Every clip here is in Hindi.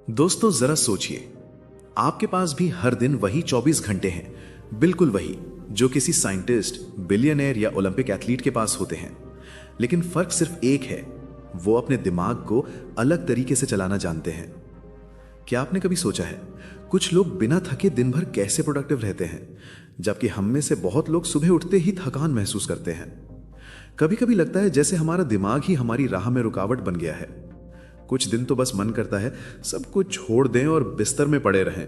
दोस्तों जरा सोचिए, आपके पास भी हर दिन वही 24 घंटे हैं, बिल्कुल वही जो किसी साइंटिस्ट, बिलियनर या ओलंपिक एथलीट के पास होते हैं। लेकिन फर्क सिर्फ एक है, वो अपने दिमाग को अलग तरीके से चलाना जानते हैं। क्या आपने कभी सोचा है कुछ लोग बिना थके दिन भर कैसे प्रोडक्टिव रहते हैं, जबकि हम में से बहुत लोग सुबह उठते ही थकान महसूस करते हैं। कभी कभी लगता है जैसे हमारा दिमाग ही हमारी राह में रुकावट बन गया है। कुछ दिन तो बस मन करता है सब कुछ छोड़ दें और बिस्तर में पड़े रहें।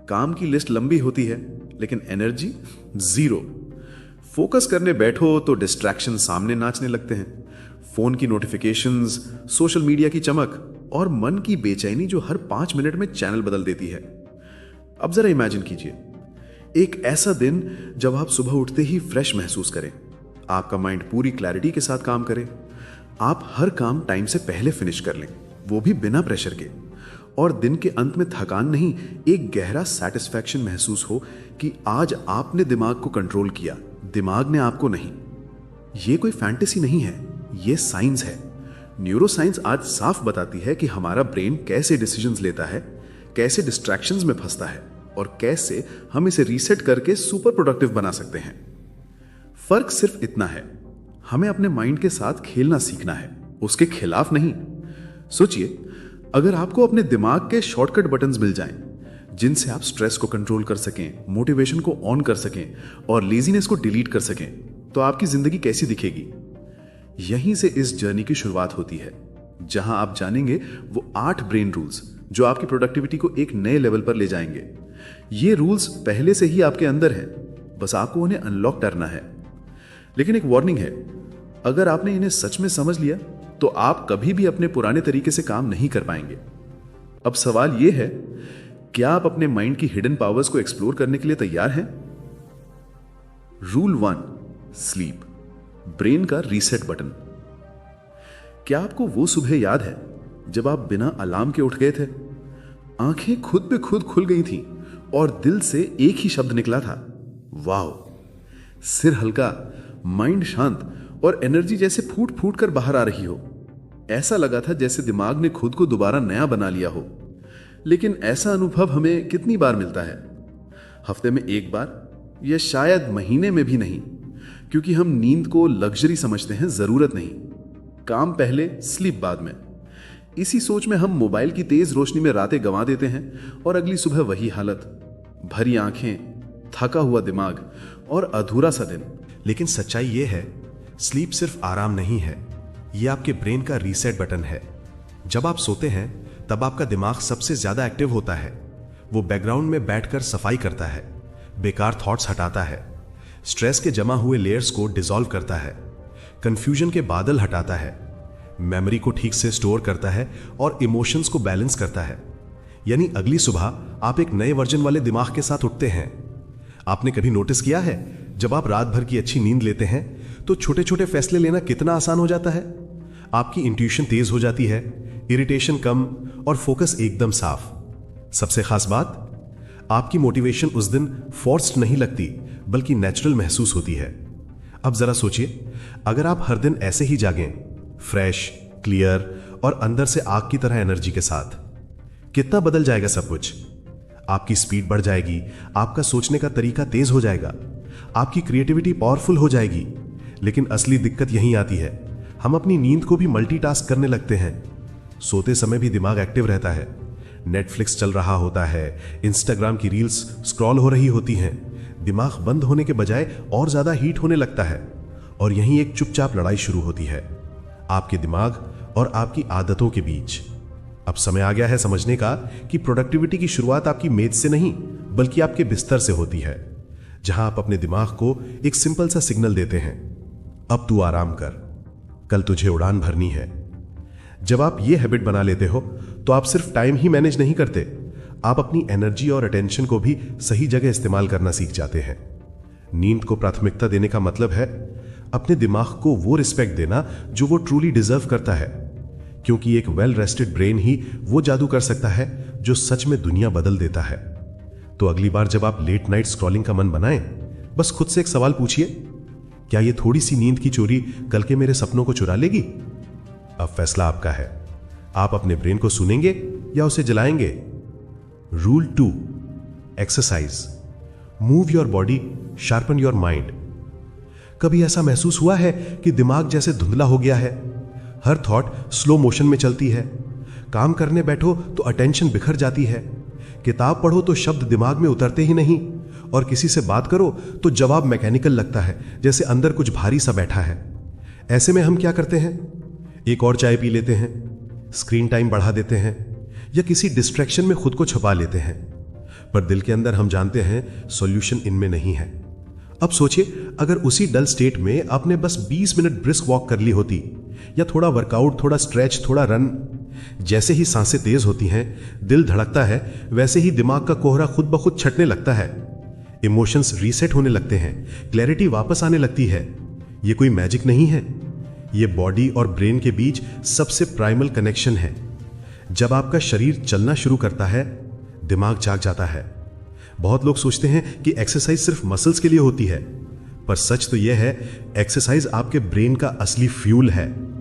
काम की लिस्ट लंबी होती है लेकिन एनर्जी जीरो। फोकस करने बैठो तो डिस्ट्रैक्शन सामने नाचने लगते हैं, फोन की नोटिफिकेशंस, सोशल मीडिया की चमक और मन की बेचैनी जो हर 5 मिनट में चैनल बदल देती है। अब जरा इमेजिन कीजिए एक ऐसा दिन जब आप सुबह उठते ही फ्रेश महसूस करें, आपका माइंड पूरी क्लैरिटी के साथ काम करे, आप हर काम टाइम से पहले फिनिश कर लें, वो भी बिना प्रेशर के, और दिन के अंत में थकान नहीं, एक गहरा सेटिस्फैक्शन महसूस हो कि आज आपने दिमाग को कंट्रोल किया, दिमाग ने आपको नहीं। ये कोई फैंटेसी नहीं है, ये साइंस है। न्यूरो साइंस आज साफ बताती है कि हमारा ब्रेन कैसे डिसीजंस लेता है, कैसे डिस्ट्रैक्शंस में फंसता है और कैसे हम इसे रीसेट करके सुपर प्रोडक्टिव बना सकते हैं। फर्क सिर्फ इतना है, हमें अपने माइंड के साथ खेलना सीखना है, उसके खिलाफ नहीं। सोचिए अगर आपको अपने दिमाग के शॉर्टकट बटन्स मिल जाएं, जिनसे आप स्ट्रेस को कंट्रोल कर सकें, मोटिवेशन को ऑन कर सकें और लेजीनेस को डिलीट कर सकें, तो आपकी जिंदगी कैसी दिखेगी। यहीं से इस जर्नी की शुरुआत होती है, जहां आप जानेंगे वो 8 ब्रेन रूल्स जो आपकी प्रोडक्टिविटी को एक नए लेवल पर ले जाएंगे। ये रूल्स पहले से ही आपके अंदर हैं, बस आपको उन्हें अनलॉक करना है। लेकिन एक वार्निंग है, अगर आपने इन्हें सच में समझ लिया तो आप कभी भी अपने पुराने तरीके से काम नहीं कर पाएंगे। अब सवाल यह है, क्या आप अपने माइंड की हिडन पावर्स को एक्सप्लोर करने के लिए तैयार हैं? रूल 1, स्लीप, ब्रेन का रीसेट बटन। क्या आपको वो सुबह याद है जब आप बिना अलार्म के उठ गए थे, आंखें खुद पे खुद खुल गई थी और दिल से एक ही शब्द निकला था, वाओ। सिर हल्का, माइंड शांत और एनर्जी जैसे फूट फूट कर बाहर आ रही हो। ऐसा लगा था जैसे दिमाग ने खुद को दोबारा नया बना लिया हो। लेकिन ऐसा अनुभव हमें कितनी बार मिलता है? हफ्ते में एक बार या शायद महीने में भी नहीं, क्योंकि हम नींद को लग्जरी समझते हैं, जरूरत नहीं। काम पहले, स्लीप बाद में। इसी सोच में हम मोबाइल की तेज रोशनी में रातें गंवा देते हैं और अगली सुबह वही हालत, भरी आंखें, थका हुआ दिमाग और अधूरा सा दिन। लेकिन सच्चाई यह है, स्लीप सिर्फ आराम नहीं है, यह आपके ब्रेन का रीसेट बटन है। जब आप सोते हैं तब आपका दिमाग सबसे ज्यादा एक्टिव होता है। वो बैकग्राउंड में बैठकर सफाई करता है, बेकार थॉट्स हटाता है, स्ट्रेस के जमा हुए लेयर्स को डिसॉल्व करता है, कंफ्यूजन के बादल हटाता है, मेमोरी को ठीक से स्टोर करता है और इमोशंस को बैलेंस करता है। यानी अगली सुबह आप एक नए वर्जन वाले दिमाग के साथ उठते हैं। आपने कभी नोटिस किया है, जब आप रात भर की अच्छी नींद लेते हैं तो छोटे छोटे फैसले लेना कितना आसान हो जाता है। आपकी इंट्यूशन तेज हो जाती है, इरिटेशन कम और फोकस एकदम साफ। सबसे खास बात, आपकी मोटिवेशन उस दिन फोर्स्ड नहीं लगती, बल्कि नेचुरल महसूस होती है। अब जरा सोचिए, अगर आप हर दिन ऐसे ही जागें, फ्रेश, क्लियर और अंदर से आग की तरह एनर्जी के साथ, कितना बदल जाएगा सब कुछ। आपकी स्पीड बढ़ जाएगी, आपका सोचने का तरीका तेज हो जाएगा, आपकी क्रिएटिविटी पावरफुल हो जाएगी। लेकिन असली दिक्कत यहीं आती है, हम अपनी नींद को भी मल्टीटास्क करने लगते हैं। सोते समय भी दिमाग एक्टिव रहता है, नेटफ्लिक्स चल रहा होता है, इंस्टाग्राम की रील्स स्क्रॉल हो रही होती हैं, दिमाग बंद होने के बजाय और ज्यादा हीट होने लगता है। और यहीं एक चुपचाप लड़ाई शुरू होती है, आपके दिमाग और आपकी आदतों के बीच। अब समय आ गया है समझने का कि प्रोडक्टिविटी की शुरुआत आपकी मेज से नहीं, बल्कि आपके बिस्तर से होती है, जहां आप अपने दिमाग को एक सिंपल सा सिग्नल देते हैं, अब तू आराम कर, कल तुझे उड़ान भरनी है। जब आप ये हैबिट बना लेते हो तो आप सिर्फ टाइम ही मैनेज नहीं करते, आप अपनी एनर्जी और अटेंशन को भी सही जगह इस्तेमाल करना सीख जाते हैं। नींद को प्राथमिकता देने का मतलब है अपने दिमाग को वो रिस्पेक्ट देना जो वो ट्रूली डिजर्व करता है, क्योंकि एक वेल रेस्टेड ब्रेन ही वो जादू कर सकता है जो सच में दुनिया बदल देता है। तो अगली बार जब आप लेट नाइट स्क्रॉलिंग का मन बनाएं, बस खुद से एक सवाल पूछिए, क्या ये थोड़ी सी नींद की चोरी कल के मेरे सपनों को चुरा लेगी? अब फैसला आपका है। आप अपने ब्रेन को सुनेंगे या उसे जलाएंगे? Rule 2, exercise. Move your body, sharpen your mind. कभी ऐसा महसूस हुआ है कि दिमाग जैसे धुंधला हो गया है? हर थॉट स्लो मोशन में चलती है। काम करने बैठो तो अटेंशन बिखर जाती है। किताब पढ़ो तो शब्द दिमाग में उतरते ही नहीं, और किसी से बात करो तो जवाब मैकेनिकल लगता है, जैसे अंदर कुछ भारी सा बैठा है। ऐसे में हम क्या करते हैं? एक और चाय पी लेते हैं, स्क्रीन टाइम बढ़ा देते हैं, या किसी डिस्ट्रैक्शन में खुद को छुपा लेते हैं। पर दिल के अंदर हम जानते हैं सॉल्यूशन इनमें नहीं है। अब सोचिए, अगर उसी डल स्टेट में आपने बस 20 मिनट ब्रिस्क वॉक कर ली होती, या थोड़ा वर्कआउट, थोड़ा स्ट्रेच, थोड़ा रन। जैसे ही सांसें तेज होती हैं, दिल धड़कता है, वैसे ही दिमाग का कोहरा खुद ब खुद छटने लगता है। इमोशंस रीसेट होने लगते हैं, क्लैरिटी वापस आने लगती है। ये कोई मैजिक नहीं है, ये बॉडी और ब्रेन के बीच सबसे प्राइमल कनेक्शन है। जब आपका शरीर चलना शुरू करता है, दिमाग जाग जाता है। बहुत लोग सोचते हैं कि एक्सरसाइज सिर्फ मसल्स के लिए होती है, पर सच तो यह है, एक्सरसाइज आपके ब्रेन का असली फ्यूल है।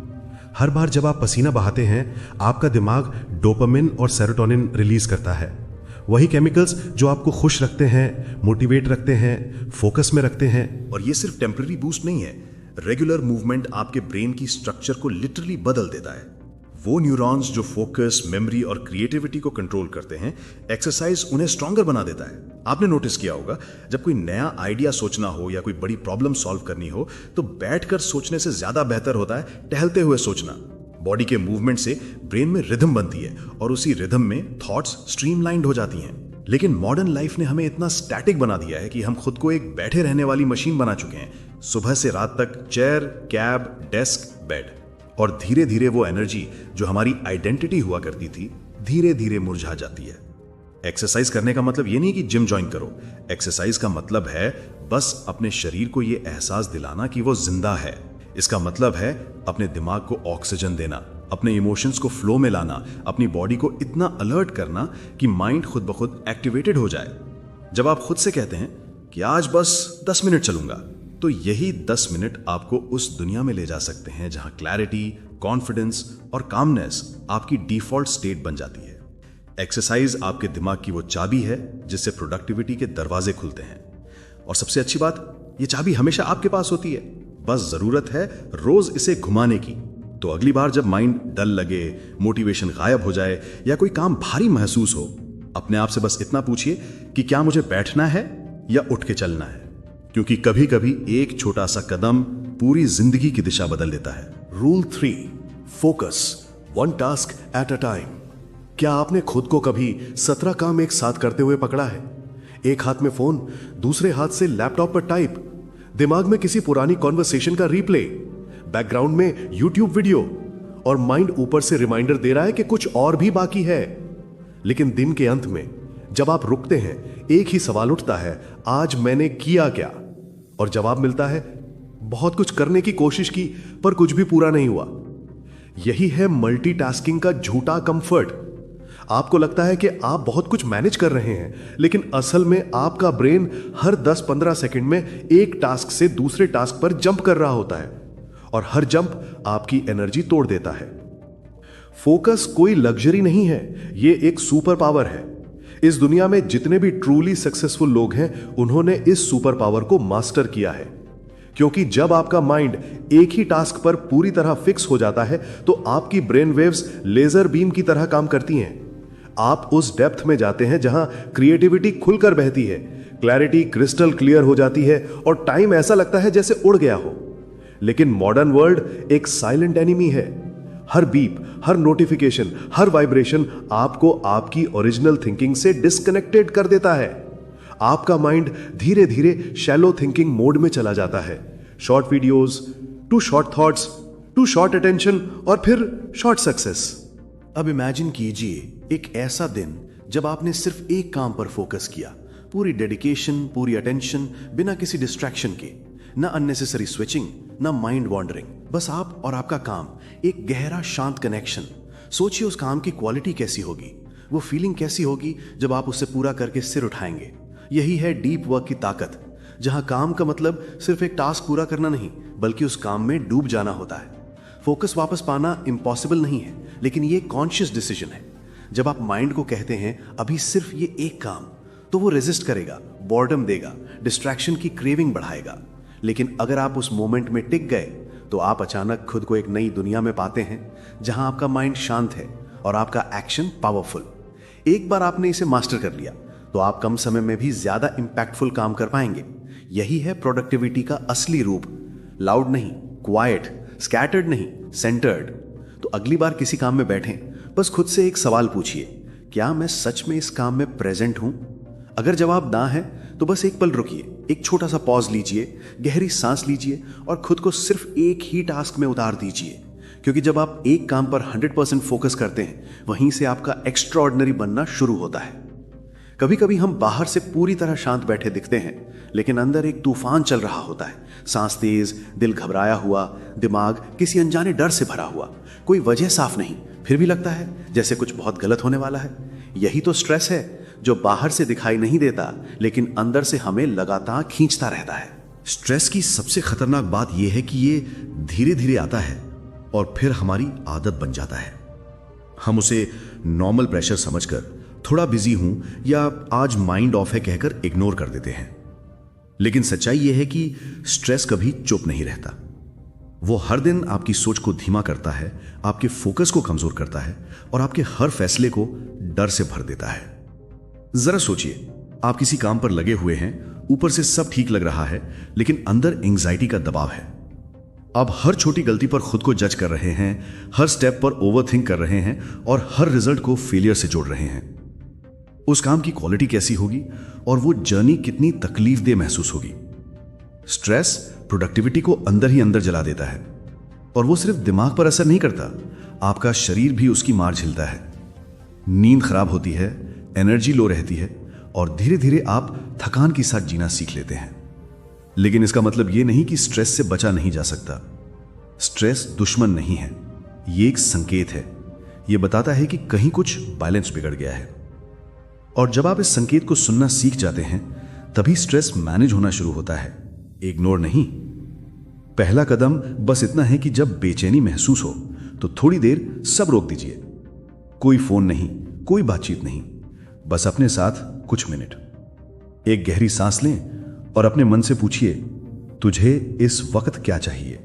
हर बार जब आप पसीना बहाते हैं, आपका दिमाग डोपामिन और सेरोटोनिन रिलीज करता है। वही केमिकल्स जो आपको खुश रखते हैं, मोटिवेट रखते हैं, फोकस में रखते हैं। और ये सिर्फ टेम्पररी बूस्ट नहीं है, रेगुलर मूवमेंट आपके ब्रेन की स्ट्रक्चर को लिटरली बदल देता है। वो न्यूरॉन्स जो फोकस, मेमोरी और क्रिएटिविटी को कंट्रोल करते हैं, एक्सरसाइज उन्हें स्ट्रॉन्गर बना देता है। आपने नोटिस किया होगा, जब कोई नया आइडिया सोचना हो या कोई बड़ी प्रॉब्लम सॉल्व करनी हो, तो बैठकर सोचने से ज्यादा बेहतर होता है टहलते हुए सोचना। बॉडी के मूवमेंट से ब्रेन में रिदम बनती है और उसी रिदम में थॉट्स स्ट्रीमलाइंड हो जाती हैं। लेकिन मॉडर्न लाइफ ने हमें इतना स्टैटिक बना दिया है कि हम खुद को एक बैठे रहने वाली मशीन बना चुके हैं। सुबह से रात तक चेयर, कैब, डेस्क, बेड, और धीरे धीरे वो एनर्जी जो हमारी आइडेंटिटी हुआ करती थी, धीरे धीरे मुरझा जाती है। एक्सरसाइज करने का मतलब ये नहीं कि जिम ज्वाइन करो। एक्सरसाइज का मतलब है बस अपने शरीर को ये एहसास दिलाना कि वो जिंदा है। इसका मतलब है अपने दिमाग को ऑक्सीजन देना, अपने इमोशंस को फ्लो में लाना, अपनी बॉडी को इतना अलर्ट करना कि माइंड खुद ब खुद एक्टिवेटेड हो जाए। जब आप खुद से कहते हैं कि आज बस 10 मिनट चलूंगा, तो यही 10 मिनट आपको उस दुनिया में ले जा सकते हैं जहां क्लैरिटी, कॉन्फिडेंस और कामनेस आपकी डिफॉल्ट स्टेट बन जाती है। एक्सरसाइज आपके दिमाग की वो चाबी है जिससे प्रोडक्टिविटी के दरवाजे खुलते हैं। और सबसे अच्छी बात, ये चाबी हमेशा आपके पास होती है, बस जरूरत है रोज इसे घुमाने की। तो अगली बार जब माइंड डल लगे, मोटिवेशन गायब हो जाए या कोई काम भारी महसूस हो, अपने आप से बस इतना पूछिए कि क्या मुझे बैठना है या उठ के चलना है। क्योंकि कभी कभी एक छोटा सा कदम पूरी जिंदगी की दिशा बदल देता है। Rule 3, focus, 1 task at a time. क्या आपने खुद को कभी 17 काम एक साथ करते हुए पकड़ा है? एक हाथ में फोन, दूसरे हाथ से लैपटॉप पर टाइप, दिमाग में किसी पुरानी कॉन्वर्सेशन का रीप्ले, बैकग्राउंड में यूट्यूब वीडियो, और माइंड ऊपर से रिमाइंडर दे रहा है कि कुछ और भी बाकी है। लेकिन दिन के अंत में जब आप रुकते हैं, एक ही सवाल उठता है, आज मैंने किया क्या? और जवाब मिलता है, बहुत कुछ करने की कोशिश की पर कुछ भी पूरा नहीं हुआ। यही है मल्टीटास्किंग का झूठा कंफर्ट। आपको लगता है कि आप बहुत कुछ मैनेज कर रहे हैं, लेकिन असल में आपका ब्रेन हर 10-15 सेकंड में एक टास्क से दूसरे टास्क पर जंप कर रहा होता है, और हर जंप आपकी एनर्जी तोड़ देता है। फोकस कोई लग्जरी नहीं है, यह एक सुपर पावर है। इस दुनिया में जितने भी ट्रूली सक्सेसफुल लोग हैं, उन्होंने इस सुपर पावर को मास्टर किया है। क्योंकि जब आपका माइंड एक ही टास्क पर पूरी तरह फिक्स हो जाता है, तो आपकी ब्रेन वेव्स लेजर बीम की तरह काम करती हैं। आप उस डेप्थ में जाते हैं जहां क्रिएटिविटी खुलकर बहती है, क्लैरिटी क्रिस्टल क्लियर हो जाती है, और टाइम ऐसा लगता है जैसे उड़ गया हो। लेकिन मॉडर्न वर्ल्ड एक साइलेंट एनिमी है। हर बीप, हर नोटिफिकेशन, हर वाइब्रेशन आपको आपकी ओरिजिनल थिंकिंग से डिस्कनेक्टेड कर देता है। आपका माइंड धीरे धीरे शैलो थिंकिंग मोड में चला जाता है। Short videos, to short thoughts, to short attention, और फिर शॉर्ट सक्सेस। अब इमेजिन कीजिए एक ऐसा दिन जब आपने सिर्फ एक काम पर फोकस किया, पूरी डेडिकेशन, पूरी अटेंशन, बिना किसी डिस्ट्रैक्शन के, ना अननेसेसरी स्विचिंग, ना माइंड वॉन्डरिंग, बस आप और आपका काम, एक गहरा शांत कनेक्शन। सोचिए उस काम की क्वालिटी कैसी होगी, वो फीलिंग कैसी होगी जब आप उसे पूरा करके सिर उठाएंगे। यही है डीप वर्क की ताकत, जहां काम का मतलब सिर्फ एक टास्क पूरा करना नहीं, बल्कि उस काम में डूब जाना होता है। फोकस वापस पाना इम्पॉसिबल नहीं है, लेकिन ये कॉन्शियस डिसीजन है। जब आप माइंड को कहते हैं अभी सिर्फ ये एक काम, तो वो रेजिस्ट करेगा, बॉर्डम देगा, डिस्ट्रैक्शन की क्रेविंग बढ़ाएगा। लेकिन अगर आप उस मोमेंट में टिक गए तो आप अचानक खुद को एक नई दुनिया में पाते हैं जहां आपका माइंड शांत है और आपका एक्शन पावरफुल। एक बार आपने इसे मास्टर कर लिया तो आप कम समय में भी ज्यादा इंपैक्टफुल काम कर पाएंगे। यही है प्रोडक्टिविटी का असली रूप। लाउड नहीं, क्वाइट, स्कैटर्ड नहीं, सेंटर्ड। तो अगली बार किसी काम में बैठें, बस खुद से एक सवाल पूछिए, क्या मैं सच में इस काम में प्रेजेंट हूं? अगर जवाब ना है तो बस एक पल रुकिए, एक छोटा सा पॉज लीजिए, गहरी सांस लीजिए और खुद को सिर्फ एक ही टास्क में उतार दीजिए। क्योंकि जब आप एक काम पर 100% फोकस करते हैं, वहीं से आपका एक्स्ट्राऑर्डिनरी बनना शुरू होता है। कभी कभी हम बाहर से पूरी तरह शांत बैठे दिखते हैं, लेकिन अंदर एक तूफान चल रहा होता है। सांस तेज, दिल घबराया हुआ, दिमाग किसी अनजाने डर से भरा हुआ। कोई वजह साफ नहीं, फिर भी लगता है जैसे कुछ बहुत गलत होने वाला है। यही तो स्ट्रेस है, जो बाहर से दिखाई नहीं देता लेकिन अंदर से हमें लगातार खींचता रहता है। स्ट्रेस की सबसे खतरनाक बात यह है कि ये धीरे धीरे आता है और फिर हमारी आदत बन जाता है। हम उसे नॉर्मल प्रेशर समझकर थोड़ा बिजी हूं या आज माइंड ऑफ है कहकर इग्नोर कर देते हैं। लेकिन सच्चाई यह है कि स्ट्रेस कभी चुप नहीं रहता। वो हर दिन आपकी सोच को धीमा करता है, आपके फोकस को कमजोर करता है और आपके हर फैसले को डर से भर देता है। जरा सोचिए, आप किसी काम पर लगे हुए हैं, ऊपर से सब ठीक लग रहा है, लेकिन अंदर एंजाइटी का दबाव है। आप हर छोटी गलती पर खुद को जज कर रहे हैं, हर स्टेप पर ओवरथिंक कर रहे हैं और हर रिजल्ट को फेलियर से जोड़ रहे हैं। उस काम की क्वालिटी कैसी होगी और वो जर्नी कितनी तकलीफदेह महसूस होगी। स्ट्रेस प्रोडक्टिविटी को अंदर ही अंदर जला देता है और वो सिर्फ दिमाग पर असर नहीं करता, आपका शरीर भी उसकी मार झेलता है। नींद खराब होती है, एनर्जी लो रहती है और धीरे धीरे आप थकान के साथ जीना सीख लेते हैं। लेकिन इसका मतलब यह नहीं कि स्ट्रेस से बचा नहीं जा सकता। स्ट्रेस दुश्मन नहीं है, यह एक संकेत है। यह बताता है कि कहीं कुछ बैलेंस बिगड़ गया है। और जब आप इस संकेत को सुनना सीख जाते हैं, तभी स्ट्रेस मैनेज होना शुरू होता है, इग्नोर नहीं। पहला कदम बस इतना है कि जब बेचैनी महसूस हो तो थोड़ी देर सब रोक दीजिए। कोई फोन नहीं, कोई बातचीत नहीं, बस अपने साथ कुछ मिनट। एक गहरी सांस लें और अपने मन से पूछिए, तुझे इस वक्त क्या चाहिए?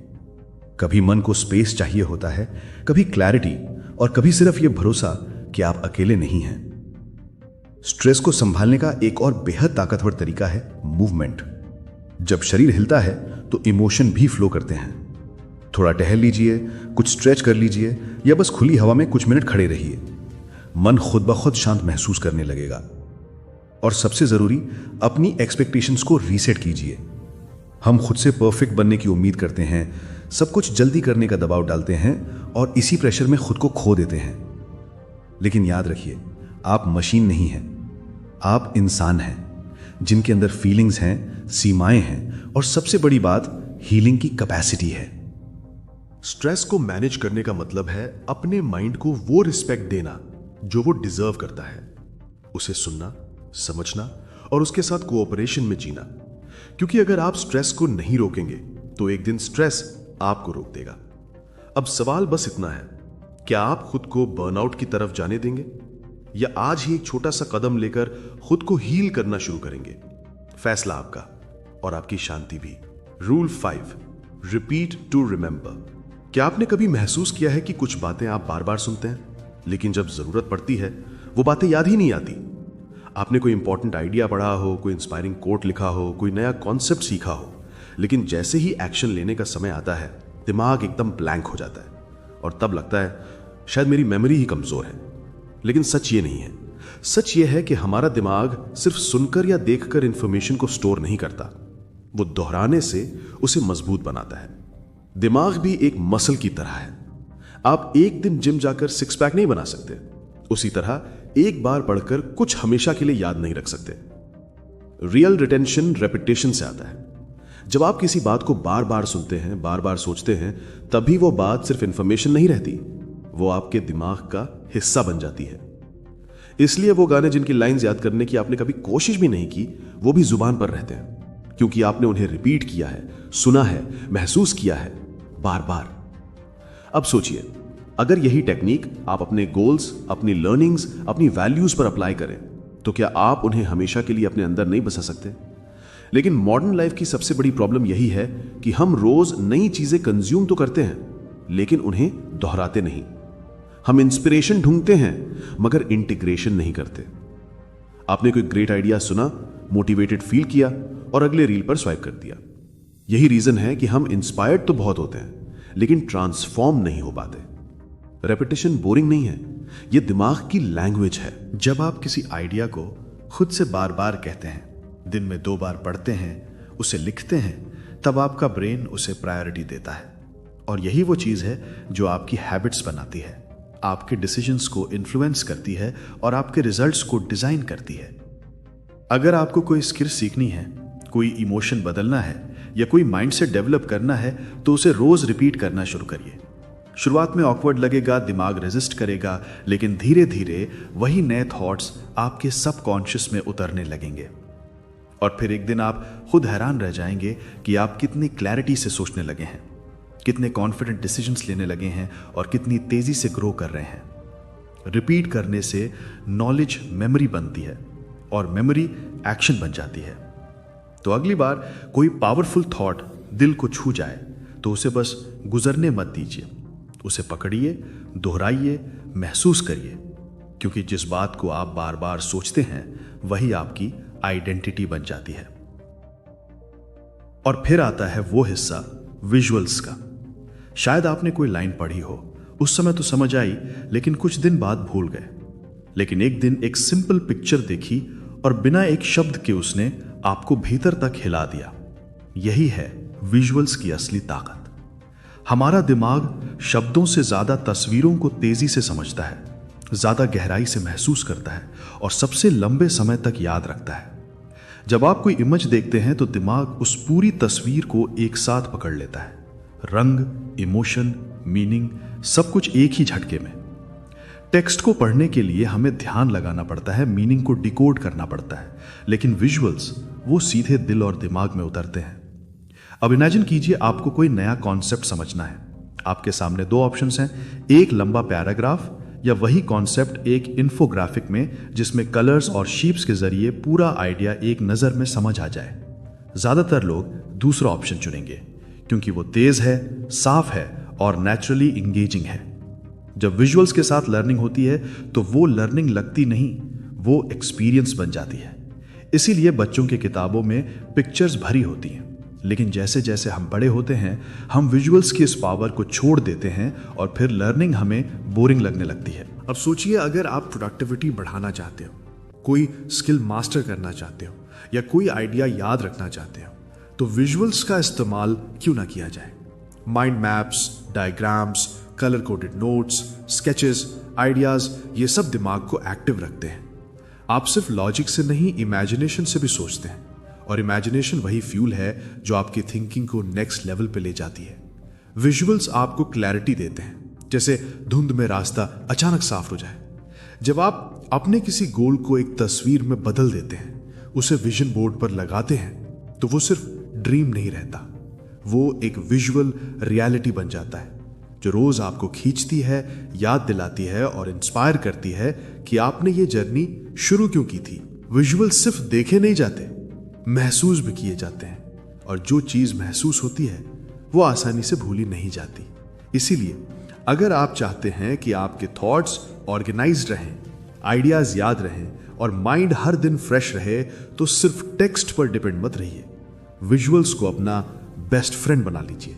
कभी मन को स्पेस चाहिए होता है, कभी क्लैरिटी और कभी सिर्फ यह भरोसा कि आप अकेले नहीं हैं। स्ट्रेस को संभालने का एक और बेहद ताकतवर तरीका है मूवमेंट। जब शरीर हिलता है तो इमोशन भी फ्लो करते हैं। थोड़ा टहल लीजिए, कुछ स्ट्रेच कर लीजिए या बस खुली हवा में कुछ मिनट खड़े रहिए। मन खुद ब खुद शांत महसूस करने लगेगा। और सबसे जरूरी, अपनी एक्सपेक्टेशंस को रीसेट कीजिए। हम खुद से परफेक्ट बनने की उम्मीद करते हैं, सब कुछ जल्दी करने का दबाव डालते हैं और इसी प्रेशर में खुद को खो देते हैं। लेकिन याद रखिए, आप मशीन नहीं हैं, आप इंसान हैं जिनके अंदर फीलिंग्स हैं, सीमाएं हैं और सबसे बड़ी बात, हीलिंग की कैपेसिटी है। स्ट्रेस को मैनेज करने का मतलब है अपने माइंड को वो रिस्पेक्ट देना जो वो डिजर्व करता है, उसे सुनना, समझना और उसके साथ कोऑपरेशन में जीना। क्योंकि अगर आप स्ट्रेस को नहीं रोकेंगे तो एक दिन स्ट्रेस आपको रोक देगा। अब सवाल बस इतना है, क्या आप खुद को बर्नआउट की तरफ जाने देंगे या आज ही एक छोटा सा कदम लेकर खुद को हील करना शुरू करेंगे? फैसला आपका और आपकी शांति भी। Rule 5, repeat to remember. क्या आपने कभी महसूस किया है कि कुछ बातें आप बार बार सुनते हैं लेकिन जब जरूरत पड़ती है वो बातें याद ही नहीं आती? आपने कोई इंपॉर्टेंट आइडिया पढ़ा हो, कोई इंस्पायरिंग कोट लिखा हो, कोई नया कॉन्सेप्ट सीखा हो, लेकिन जैसे ही एक्शन लेने का समय आता है दिमाग एकदम ब्लैंक हो जाता है और तब लगता है शायद मेरी मेमोरी ही कमजोर है। लेकिन सच ये नहीं है। सच ये है कि हमारा दिमाग सिर्फ सुनकर या देखकर इंफॉर्मेशन को स्टोर नहीं करता, वो दोहराने से उसे मजबूत बनाता है। दिमाग भी एक मसल की तरह है। आप एक दिन जिम जाकर सिक्स पैक नहीं बना सकते, उसी तरह एक बार पढ़कर कुछ हमेशा के लिए याद नहीं रख सकते। रियल रिटेंशन रेपिटेशन से आता है। जब आप किसी बात को बार बार सुनते हैं, बार बार सोचते हैं, तभी वो बात सिर्फ इंफॉर्मेशन नहीं रहती, वो आपके दिमाग का हिस्सा बन जाती है। इसलिए वो गाने जिनकी लाइंस याद करने की आपने कभी कोशिश भी नहीं की, वो भी जुबान पर रहते हैं, क्योंकि आपने उन्हें रिपीट किया है, सुना है, महसूस किया है बार बार। अब सोचिए, अगर यही टेक्निक आप अपने गोल्स, अपनी लर्निंग्स, अपनी वैल्यूज पर अप्लाई करें तो क्या आप उन्हें हमेशा के लिए अपने अंदर नहीं बसा सकते? लेकिन मॉडर्न लाइफ की सबसे बड़ी प्रॉब्लम यही है कि हम रोज नई चीजें कंज्यूम तो करते हैं लेकिन उन्हें दोहराते नहीं। हम इंस्पिरेशन ढूंढते हैं मगर इंटीग्रेशन नहीं करते। आपने कोई ग्रेट आइडिया सुना, मोटिवेटेड फील किया और अगले रील पर स्वाइप कर दिया। यही रीजन है कि हम इंस्पायर्ड तो बहुत होते हैं लेकिन ट्रांसफॉर्म नहीं हो पाते। रेपिटेशन बोरिंग नहीं है, यह दिमाग की लैंग्वेज है। जब आप किसी आइडिया को खुद से बार बार कहते हैं, दिन में 2 बार पढ़ते हैं, उसे लिखते हैं, तब आपका ब्रेन उसे प्रायोरिटी देता है। और यही वो चीज़ है जो आपकी हैबिट्स बनाती है, आपके डिसीजंस को इन्फ्लुएंस करती है और आपके रिजल्ट्स को डिज़ाइन करती है। अगर आपको कोई स्किल सीखनी है, कोई इमोशन बदलना है या कोई माइंडसेट डेवलप करना है तो उसे रोज़ रिपीट करना शुरू करिए। शुरुआत में ऑकवर्ड लगेगा, दिमाग रेजिस्ट करेगा, लेकिन धीरे धीरे वही नए थॉट्स आपके सबकॉन्शियस में उतरने लगेंगे और फिर एक दिन आप खुद हैरान रह जाएंगे कि आप कितनी क्लैरिटी से सोचने लगे हैं, कितने कॉन्फिडेंट डिसीजंस लेने लगे हैं और कितनी तेजी से ग्रो कर रहे हैं। रिपीट करने से नॉलेज मेमोरी बनती है और मेमोरी एक्शन बन जाती है। तो अगली बार कोई पावरफुल थॉट दिल को छू जाए तो उसे बस गुजरने मत दीजिए, उसे पकड़िए, दोहराइए, महसूस करिए, क्योंकि जिस बात को आप बार बार सोचते हैं वही आपकी आइडेंटिटी बन जाती है। और फिर आता है वो हिस्सा विजुअल्स का। शायद आपने कोई लाइन पढ़ी हो, उस समय तो समझ आई लेकिन कुछ दिन बाद भूल गए। लेकिन एक दिन एक सिंपल पिक्चर देखी और बिना एक शब्द के उसने आपको भीतर तक हिला दिया। यही है विजुअल्स की असली ताकत। हमारा दिमाग शब्दों से ज्यादा तस्वीरों को तेजी से समझता है, ज्यादा गहराई से महसूस करता है और सबसे लंबे समय तक याद रखता है। जब आप कोई इमेज देखते हैं तो दिमाग उस पूरी तस्वीर को एक साथ पकड़ लेता है। रंग, इमोशन, मीनिंग, सब कुछ एक ही झटके में। टेक्स्ट को पढ़ने के लिए हमें ध्यान लगाना पड़ता है, मीनिंग को डिकोड करना पड़ता है, लेकिन विजुअल्स वो सीधे दिल और दिमाग में उतरते हैं। अब इमेजिन कीजिए आपको कोई नया कॉन्सेप्ट समझना है। आपके सामने 2 ऑप्शंस हैं, एक लंबा पैराग्राफ या वही कॉन्सेप्ट एक इन्फोग्राफिक में जिसमें कलर्स और शीप्स के जरिए पूरा आइडिया एक नजर में समझ आ जाए। ज्यादातर लोग दूसरा ऑप्शन चुनेंगे क्योंकि वो तेज है, साफ है और नेचुरली इंगेजिंग है। जब विजुअल्स के साथ लर्निंग होती है तो वो लर्निंग लगती नहीं, वो एक्सपीरियंस बन जाती है। इसीलिए बच्चों की किताबों में पिक्चर्स भरी होती हैं, लेकिन जैसे जैसे हम बड़े होते हैं हम विजुअल्स की इस पावर को छोड़ देते हैं और फिर लर्निंग हमें बोरिंग लगने लगती है। अब सोचिए, अगर आप प्रोडक्टिविटी बढ़ाना चाहते हो, कोई स्किल मास्टर करना चाहते हो या कोई आइडिया याद रखना चाहते हो तो विजुअल्स का इस्तेमाल क्यों ना किया जाए। Mind maps, diagrams, colour coded notes, sketches, ideas, ये सब दिमाग को एक्टिव रखते हैं। आप सिर्फ लॉजिक से नहीं, इमेजिनेशन से भी सोचते हैं और इमेजिनेशन वही फ्यूल है जो आपकी थिंकिंग को नेक्स्ट लेवल पे ले जाती है। विजुअल्स आपको क्लैरिटी देते हैं, जैसे धुंध में रास्ता अचानक साफ हो जाए। जब आप अपने किसी गोल को एक तस्वीर में बदल देते हैं, उसे विजन बोर्ड पर लगाते हैं, तो वो सिर्फ ड्रीम नहीं रहता, वो एक विजुअल रियलिटी बन जाता है जो रोज आपको खींचती है, याद दिलाती है और इंस्पायर करती है कि आपने ये जर्नी शुरू क्यों की थी। विजुअल्स सिर्फ देखे नहीं जाते, महसूस भी किए जाते हैं और जो चीज महसूस होती है वो आसानी से भूली नहीं जाती। इसीलिए अगर आप चाहते हैं कि आपके थॉट्स ऑर्गेनाइज्ड रहें, आइडियाज याद रहें और माइंड हर दिन फ्रेश रहे तो सिर्फ टेक्स्ट पर डिपेंड मत रहिए, विजुअल्स को अपना बेस्ट फ्रेंड बना लीजिए।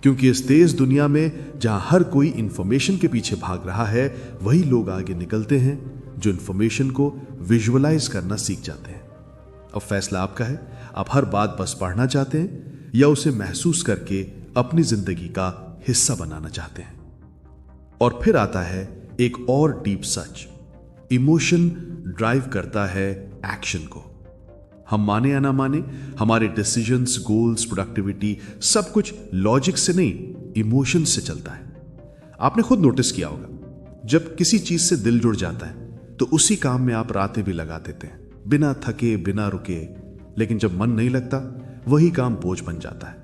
क्योंकि इस तेज दुनिया में जहां हर कोई इंफॉर्मेशन के पीछे भाग रहा है, वही लोग आगे निकलते हैं जो इंफॉर्मेशन को विजुअलाइज करना सीख जाते हैं। अब फैसला आपका है, आप हर बात बस पढ़ना चाहते हैं या उसे महसूस करके अपनी जिंदगी का हिस्सा बनाना चाहते हैं। और फिर आता है एक और डीप सच, इमोशन ड्राइव करता है एक्शन को। हम माने या ना माने, हमारे डिसीजंस, गोल्स, प्रोडक्टिविटी सब कुछ लॉजिक से नहीं, इमोशन से चलता है। आपने खुद नोटिस किया होगा, जब किसी चीज से दिल जुड़ जाता है तो उसी काम में आप रातें भी लगा देते हैं, बिना थके, बिना रुके। लेकिन जब मन नहीं लगता, वही काम बोझ बन जाता है।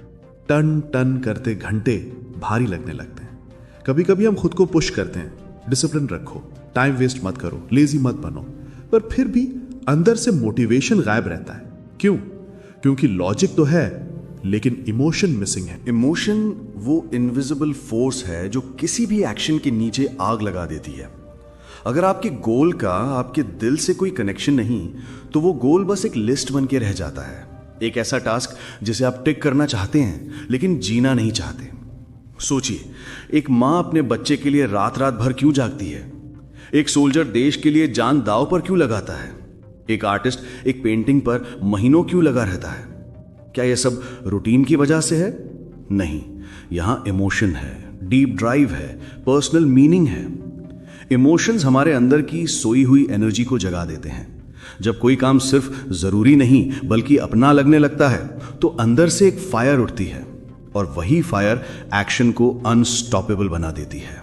टन टन करते घंटे भारी लगने लगते हैं। कभी कभी हम खुद को पुश करते हैं, डिसिप्लिन रखो, टाइम वेस्ट मत करो, लेजी मत बनो, पर फिर भी अंदर से मोटिवेशन गायब रहता है। क्यों? क्योंकि लॉजिक तो है लेकिन इमोशन मिसिंग है। इमोशन वो इनविजिबल फोर्स है जो किसी भी एक्शन के नीचे आग लगा देती है। अगर आपके गोल का आपके दिल से कोई कनेक्शन नहीं तो वो गोल बस एक लिस्ट बन के रह जाता है, एक ऐसा टास्क जिसे आप टिक करना चाहते हैं लेकिन जीना नहीं चाहते। सोचिए, एक माँ अपने बच्चे के लिए रात रात भर क्यों जागती है? एक सोल्जर देश के लिए जान दांव पर क्यों लगाता है? एक आर्टिस्ट एक पेंटिंग पर महीनों क्यों लगा रहता है? क्या यह सब रूटीन की वजह से है? नहीं, यहां इमोशन है, डीप ड्राइव है, पर्सनल मीनिंग है। इमोशंस हमारे अंदर की सोई हुई एनर्जी को जगा देते हैं। जब कोई काम सिर्फ जरूरी नहीं बल्कि अपना लगने लगता है तो अंदर से एक फायर उठती है और वही फायर एक्शन को अनस्टॉपेबल बना देती है।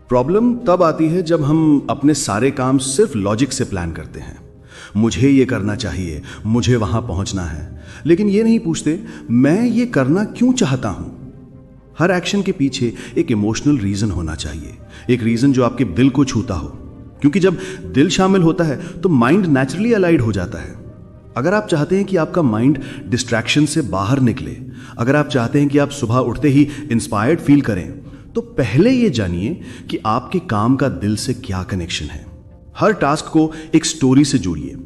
प्रॉब्लम तब आती है जब हम अपने सारे काम सिर्फ लॉजिक से प्लान करते हैं। मुझे ये करना चाहिए, मुझे वहां पहुंचना है, लेकिन ये नहीं पूछते मैं ये करना क्यों चाहता हूं। हर एक्शन के पीछे एक इमोशनल रीजन होना चाहिए, एक रीजन जो आपके दिल को छूता हो, क्योंकि जब दिल शामिल होता है तो माइंड नेचुरली अलाइड हो जाता है। अगर आप चाहते हैं कि आपका माइंड डिस्ट्रैक्शन से बाहर निकले, अगर आप चाहते हैं कि आप सुबह उठते ही इंस्पायर्ड फील करें, तो पहले ये जानिए कि आपके काम का दिल से क्या कनेक्शन है। हर टास्क को एक स्टोरी से जोड़िए,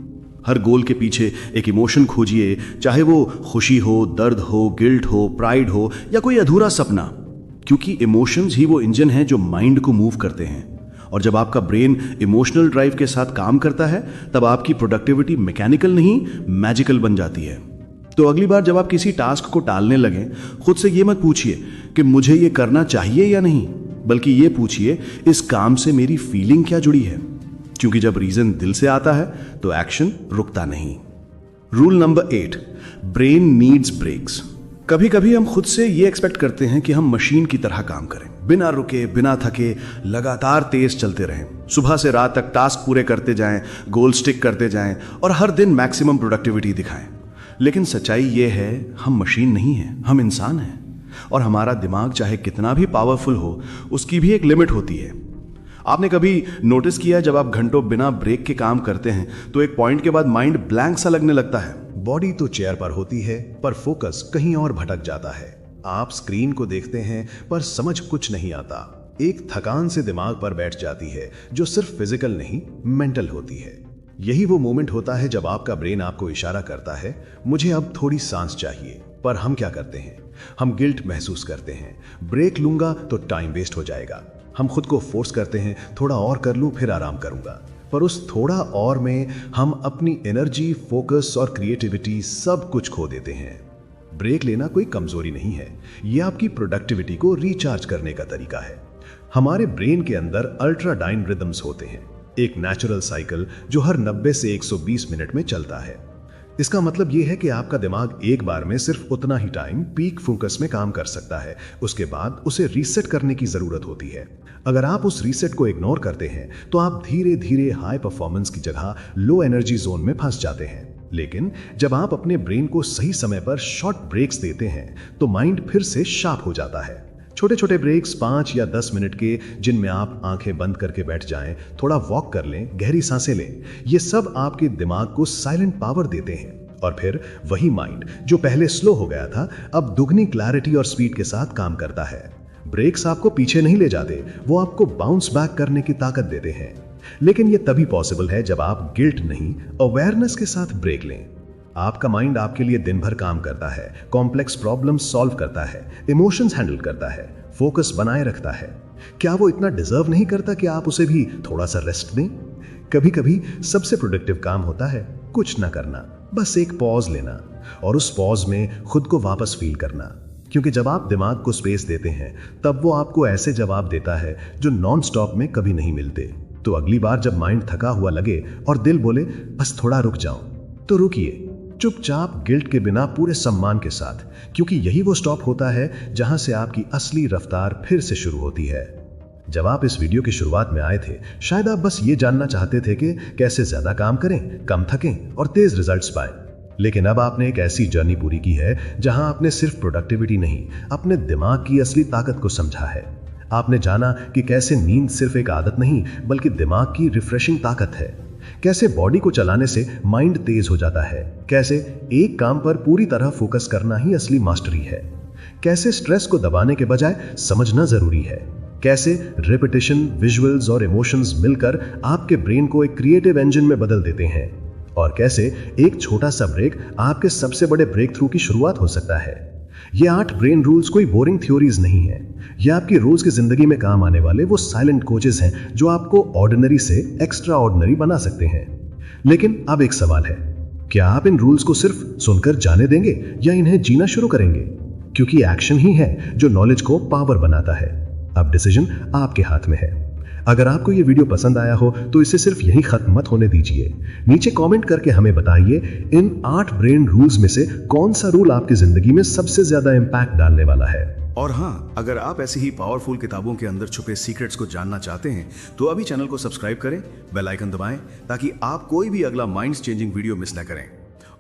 हर गोल के पीछे एक इमोशन खोजिए, चाहे वो खुशी हो, दर्द हो, गिल्ट हो, प्राइड हो या कोई अधूरा सपना, क्योंकि इमोशंस ही वो इंजन है जो माइंड को मूव करते हैं। और जब आपका ब्रेन इमोशनल ड्राइव के साथ काम करता है तब आपकी प्रोडक्टिविटी मैकेनिकल नहीं मैजिकल बन जाती है। तो अगली बार जब आप किसी टास्क को टालने लगें, खुद से ये मत पूछिए कि मुझे ये करना चाहिए या नहीं, बल्कि ये पूछिए इस काम से मेरी फीलिंग क्या जुड़ी है, क्योंकि जब रीजन दिल से आता है तो एक्शन रुकता नहीं। Rule number 8, brain needs breaks. कभी कभी हम खुद से ये एक्सपेक्ट करते हैं कि हम मशीन की तरह काम करें, बिना रुके, बिना थके, लगातार तेज चलते रहें, सुबह से रात तक टास्क पूरे करते जाएं, गोल स्टिक करते जाएं और हर दिन मैक्सिमम प्रोडक्टिविटी दिखाएं। लेकिन सच्चाई ये है, हम मशीन नहीं हैं, हम इंसान हैं, और हमारा दिमाग चाहे कितना भी पावरफुल हो, उसकी भी एक लिमिट होती है। आपने कभी नोटिस किया जब आप घंटों बिना ब्रेक के काम करते हैं तो एक पॉइंट के बाद माइंड ब्लैंक सा लगने लगता है। बॉडी तो चेयर पर होती है पर फोकस कहीं और भटक जाता है। आप स्क्रीन को देखते हैं पर समझ कुछ नहीं आता। एक थकान से दिमाग पर बैठ जाती है जो सिर्फ फिजिकल नहीं मेंटल होती है। यही वो मोमेंट होता है जब आपका ब्रेन आपको इशारा करता है मुझे अब थोड़ी सांस चाहिए। पर हम क्या करते हैं? हम गिल्ट महसूस करते हैं, ब्रेक लूंगा तो टाइम वेस्ट हो जाएगा। हम खुद को फोर्स करते हैं थोड़ा और कर लूं फिर आराम करूंगा, पर उस थोड़ा और में हम अपनी एनर्जी, फोकस और क्रिएटिविटी सब कुछ खो देते हैं। ब्रेक लेना कोई कमजोरी नहीं है, यह आपकी प्रोडक्टिविटी को रिचार्ज करने का तरीका है। हमारे ब्रेन के अंदर अल्ट्राडाइन रिदम्स होते हैं, एक नेचुरल साइकिल जो हर 90 से 120 मिनट में चलता है। इसका मतलब यह है कि आपका दिमाग एक बार में सिर्फ उतना ही टाइम पीक फोकस में काम कर सकता है, उसके बाद उसे रीसेट करने की जरूरत होती है। अगर आप उस रीसेट को इग्नोर करते हैं तो आप धीरे धीरे हाई परफॉर्मेंस की जगह लो एनर्जी जोन में फंस जाते हैं। लेकिन जब आप अपने ब्रेन को सही समय पर शॉर्ट ब्रेक्स देते हैं तो माइंड फिर से शार्प हो जाता है। छोटे छोटे ब्रेक्स 5 या 10 मिनट के, जिनमें आप आंखें बंद करके बैठ जाएं, थोड़ा वॉक कर लें, गहरी सांसें लें, ये सब आपके दिमाग को साइलेंट पावर देते हैं। और फिर वही माइंड जो पहले स्लो हो गया था अब दुगनी क्लैरिटी और स्पीड के साथ काम करता है। ब्रेक्स आपको पीछे नहीं ले जाते, वो आपको बाउंस बैक करने की ताकत देते हैं। लेकिन ये तभी पॉसिबल है जब आप गिल्ट नहीं, अवेयरनेस के साथ ब्रेक लें। आपका माइंड आपके लिए दिन भर काम करता है, कॉम्प्लेक्स प्रॉब्लम सॉल्व करता है, इमोशंस हैंडल करता है, फोकस बनाए रखता है। क्या वो इतना डिजर्व नहीं करता कि आप उसे भी थोड़ा सा रेस्ट दें? कभी कभी सबसे प्रोडक्टिव काम होता है कुछ ना करना, बस एक पॉज लेना और उस पॉज में खुद को वापस फील करना। क्योंकि जब आप दिमाग को स्पेस देते हैं तब वो आपको ऐसे जवाब देता है जो नॉन स्टॉप में कभी नहीं मिलते। तो अगली बार जब माइंड थका हुआ लगे और दिल बोले बस थोड़ा रुक जाओ, तो रुकिए, चुपचाप, गिल्ट के बिना, पूरे सम्मान के साथ, क्योंकि यही वो स्टॉप होता है जहां से आपकी असली रफ्तार फिर से शुरू होती है। जब आप इस वीडियो की शुरुआत में आए थे शायद आप बस ये जानना चाहते थे कि कैसे ज्यादा काम करें, कम थकें और तेज रिजल्ट्स पाएं। लेकिन अब आपने एक ऐसी जर्नी पूरी की है जहां आपने सिर्फ प्रोडक्टिविटी नहीं, अपने दिमाग की असली ताकत को समझा है। आपने जाना कि कैसे नींद सिर्फ एक आदत नहीं बल्कि दिमाग की रिफ्रेशिंग ताकत है, कैसे बॉडी को चलाने से माइंड तेज हो जाता है, कैसे एक काम पर पूरी तरह फोकस करना ही असली मास्टरी है, कैसे स्ट्रेस को दबाने के बजाय समझना जरूरी है, कैसे रिपीटिशन, विजुअल्स और इमोशंस मिलकर आपके ब्रेन को एक क्रिएटिव इंजन में बदल देते हैं, और कैसे एक छोटा सा ब्रेक आपके सबसे बड़े ब्रेक थ्रू की शुरुआत हो सकता है। ये 8 ब्रेन रूल्स कोई बोरिंग थ्योरीज नहीं है, ये आपकी रोज की जिंदगी में काम आने वाले वो साइलेंट कोचेस हैं जो आपको ऑर्डिनरी से एक्स्ट्रा ऑर्डिनरी बना सकते हैं। लेकिन अब एक सवाल है, क्या आप इन रूल्स को सिर्फ सुनकर जाने देंगे या इन्हें जीना शुरू करेंगे? क्योंकि एक्शन ही है जो नॉलेज को पावर बनाता है। अब डिसीजन आपके हाथ में है। अगर आपको यह वीडियो पसंद आया हो तो इसे सिर्फ यहीं खत्म मत होने दीजिए। नीचे कमेंट करके हमें बताइए इन 8 ब्रेन रूल्स में से कौन सा रूल आपकी जिंदगी में सबसे ज्यादा इंपैक्ट डालने वाला है। और हाँ, अगर आप ऐसी ही पावरफुल किताबों के अंदर छुपे सीक्रेट्स को जानना चाहते हैं तो अभी चैनल को सब्सक्राइब करें, बेल आइकन दबाएं ताकि आप कोई भी अगला माइंड चेंजिंग वीडियो मिस न करें।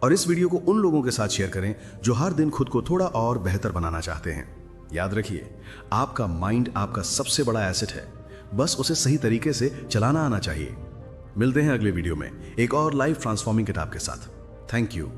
और इस वीडियो को उन लोगों के साथ शेयर करें जो हर दिन खुद को थोड़ा और बेहतर बनाना चाहते हैं। याद रखिए, आपका माइंड आपका सबसे बड़ा एसेट है, बस उसे सही तरीके से चलाना आना चाहिए। मिलते हैं अगले वीडियो में एक और लाइफ ट्रांसफॉर्मिंग किताब के साथ। Thank you.